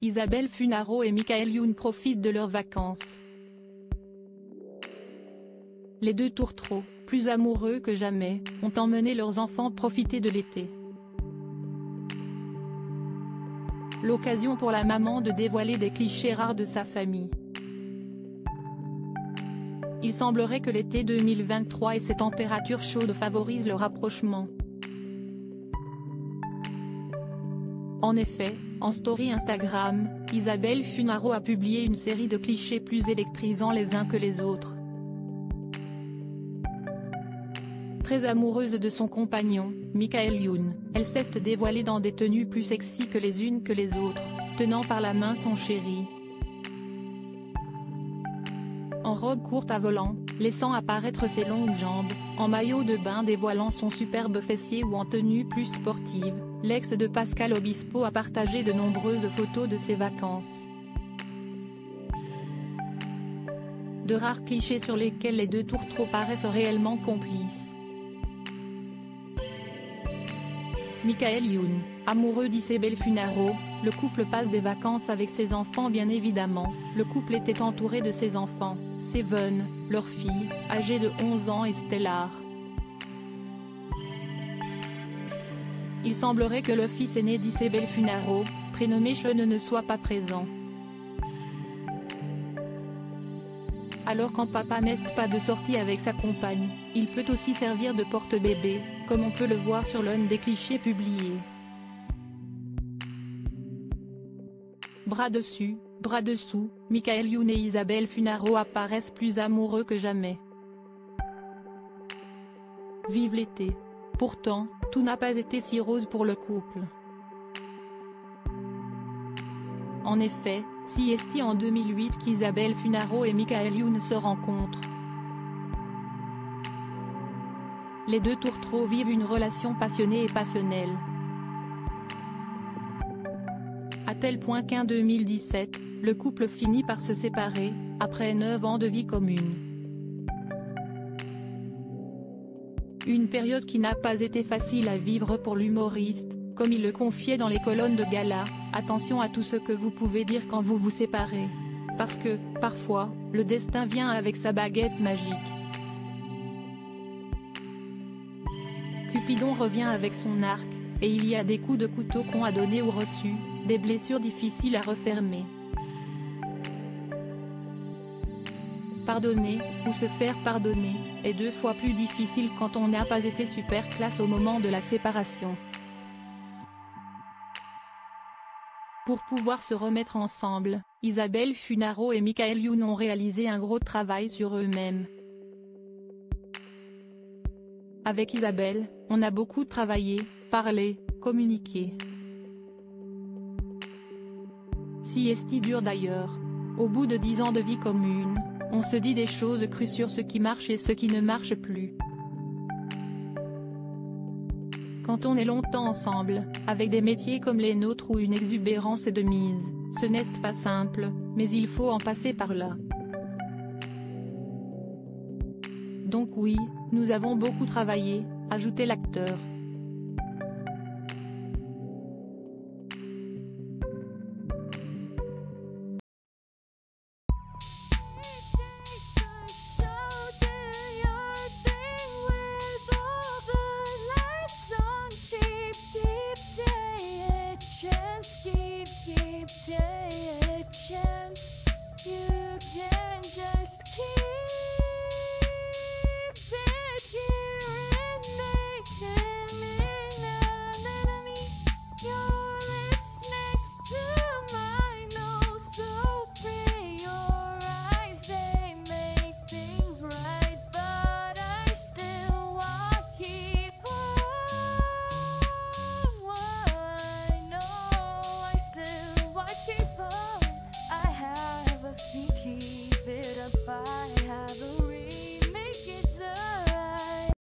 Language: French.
Isabelle Funaro et Michael Youn profitent de leurs vacances. Les deux tourtereaux, plus amoureux que jamais, ont emmené leurs enfants profiter de l'été. L'occasion pour la maman de dévoiler des clichés rares de sa famille. Il semblerait que l'été 2023 et ses températures chaudes favorisent le rapprochement. En effet, en story Instagram, Isabelle Funaro a publié une série de clichés plus électrisants les uns que les autres. Très amoureuse de son compagnon, Michael Youn, elle s'est dévoilée dans des tenues plus sexy que les unes que les autres, tenant par la main son chéri. En robe courte à volant, laissant apparaître ses longues jambes, en maillot de bain dévoilant son superbe fessier ou en tenue plus sportive, l'ex de Pascal Obispo a partagé de nombreuses photos de ses vacances. De rares clichés sur lesquels les deux tourtereaux paraissent réellement complices. Michael Youn, amoureux d'Isabelle Funaro, le couple passe des vacances avec ses enfants bien évidemment, le couple était entouré de ses enfants, Seven, leur fille, âgée de 11 ans et Stellar. Il semblerait que le fils aîné d'Isabelle Funaro, prénommé Sean, ne soit pas présent. Alors quand papa n'est pas de sortie avec sa compagne, il peut aussi servir de porte-bébé, comme on peut le voir sur l'un des clichés publiés. Bras dessus, bras dessous, Michael Youn et Isabelle Funaro apparaissent plus amoureux que jamais. Vive l'été. Pourtant, tout n'a pas été si rose pour le couple. En effet, si est en 2008 qu'Isabelle Funaro et Michael Youn se rencontrent. Les deux tourtereaux vivent une relation passionnée et passionnelle. À tel point qu'en 2017, le couple finit par se séparer, après 9 ans de vie commune. Une période qui n'a pas été facile à vivre pour l'humoriste, comme il le confiait dans les colonnes de gala, attention à tout ce que vous pouvez dire quand vous vous séparez. Parce que, parfois, le destin vient avec sa baguette magique. Cupidon revient avec son arc, et il y a des coups de couteau qu'on a donnés ou reçus, des blessures difficiles à refermer. Pardonner, ou se faire pardonner, est 2 fois plus difficile quand on n'a pas été super classe au moment de la séparation. Pour pouvoir se remettre ensemble, Isabelle Funaro et Michael Youn ont réalisé un gros travail sur eux-mêmes. Avec Isabelle, on a beaucoup travaillé, parlé, communiqué. Si est dur d'ailleurs. Au bout de 10 ans de vie commune, on se dit des choses crues sur ce qui marche et ce qui ne marche plus. Quand on est longtemps ensemble, avec des métiers comme les nôtres où une exubérance est de mise, ce n'est pas simple, mais il faut en passer par là. Donc oui, nous avons beaucoup travaillé, ajoutait l'acteur.